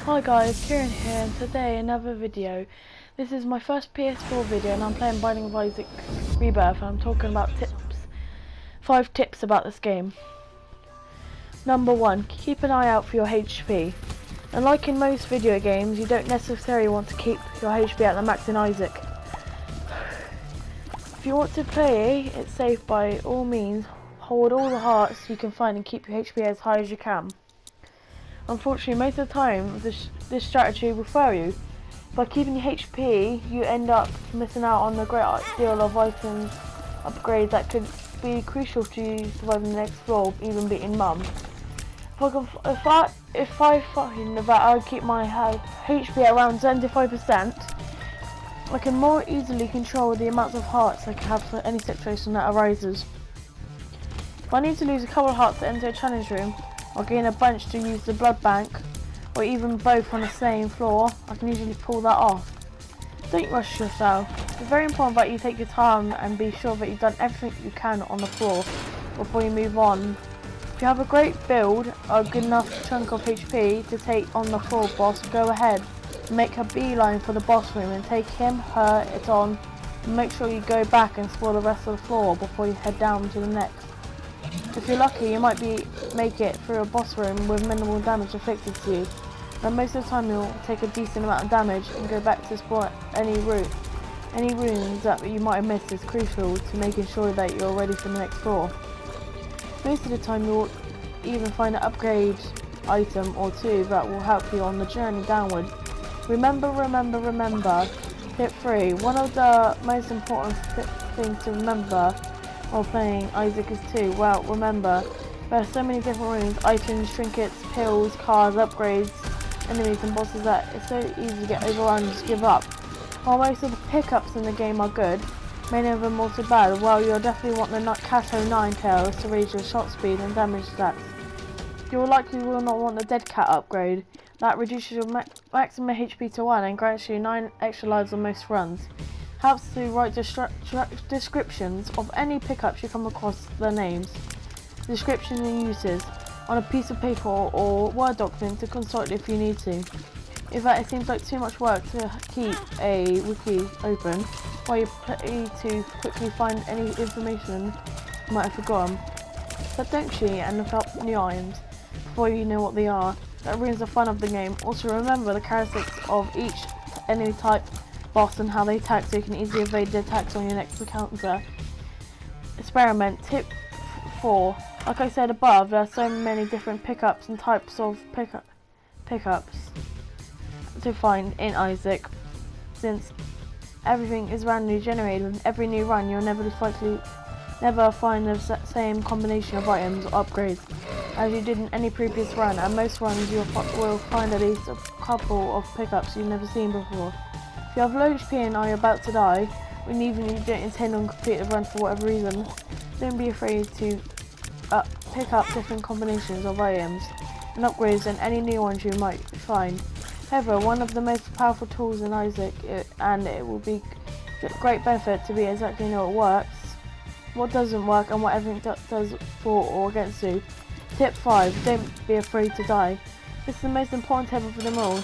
Hi guys, Kieran here, and today another video. This is my first PS4 video and I'm playing Binding of Issac Rebirth, and I'm talking about 5 tips about this game. Number 1, keep an eye out for your HP. And like in most video games, you don't necessarily want to keep your HP at the max in Isaac. If you want to play it safe, by all means, hold all the hearts you can find and keep your HP as high as you can. Unfortunately, most of the time, this strategy will fail you. By keeping your HP, you end up missing out on a great deal of items upgrades that could be crucial to you surviving the next floor, even beating Mum. If I find that I keep my HP around 75%, I can more easily control the amount of hearts I can have for any situation that arises. If I need to lose a couple of hearts to enter a challenge room, or gain a bunch to use the blood bank, or even both on the same floor, I can usually pull that off. Don't rush yourself. It's very important that you take your time and be sure that you've done everything you can on the floor before you move on. If you have a great build, a good enough chunk of HP to take on the floor boss, go ahead and make a beeline for the boss room and take it on, and make sure you go back and explore the rest of the floor before you head down to the next. If you're lucky, you might make it through a boss room with minimal damage inflicted to you, and most of the time you'll take a decent amount of damage and go back to explore any rooms that you might have missed is crucial to making sure that you're ready for the next floor. Most of the time you'll even find an upgrade item or two that will help you on the journey downward. Remember, tip 3, one of the most important things to remember while playing Isaac is remember, there are so many different rooms, items, trinkets, pills, cards, upgrades, enemies and bosses that it's so easy to get overrun and just give up. While most of the pickups in the game are good, many of them also bad. Well, you'll definitely want the Cat 9 tails to raise your shot speed and damage stats. You'll likely will not want the Dead Cat upgrade. That reduces your maximum HP to 1 and grants you 9 extra lives on most runs. Helps to write descriptions of any pickups you come across, their names, descriptions and uses, on a piece of paper or Word document to consult if you need to. In fact, it seems like too much work to keep a wiki open while you play to quickly find any information you might have forgotten. But don't cheat and look up new items before you know what they are. That ruins the fun of the game. Also remember the characteristics of each enemy type, boss, and how they attack, so you can easily evade the attacks on your next encounter. Experiment. Tip 4. Like I said above, there are so many different pickups and types of pickups to find in Isaac. Since everything is randomly generated with every new run, you'll never find the same combination of items or upgrades as you did in any previous run, and most runs you will find at least a couple of pickups you've never seen before. If you have low HP and are about to die, or even if you don't intend on completing the run for whatever reason, don't be afraid to pick up different combinations of items and upgrades and any new ones you might find. However, one of the most powerful tools in Isaac, and it will be great benefit to be exactly know what works, what doesn't work, and what everything does for or against you. Tip 5, don't be afraid to die. This is the most important tip of them all.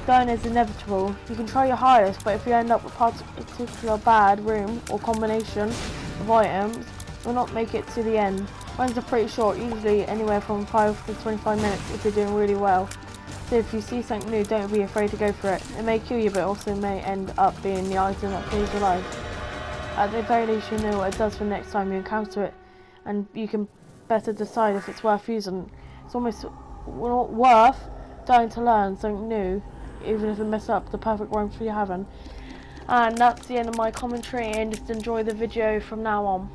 Dying is inevitable. You can try your hardest, but if you end up with a particular bad room or combination of items, you'll not make it to the end. Runs are pretty short, usually anywhere from 5 to 25 minutes if you're doing really well. So if you see something new, don't be afraid to go for it. It may kill you, but also may end up being the item that saves your life. At the very least, you know what it does for next time you encounter it, and you can better decide if it's worth using. It's almost not worth dying to learn something new, even if it messes up the perfect run for you having. And that's the end of my commentary, and just enjoy the video from now on.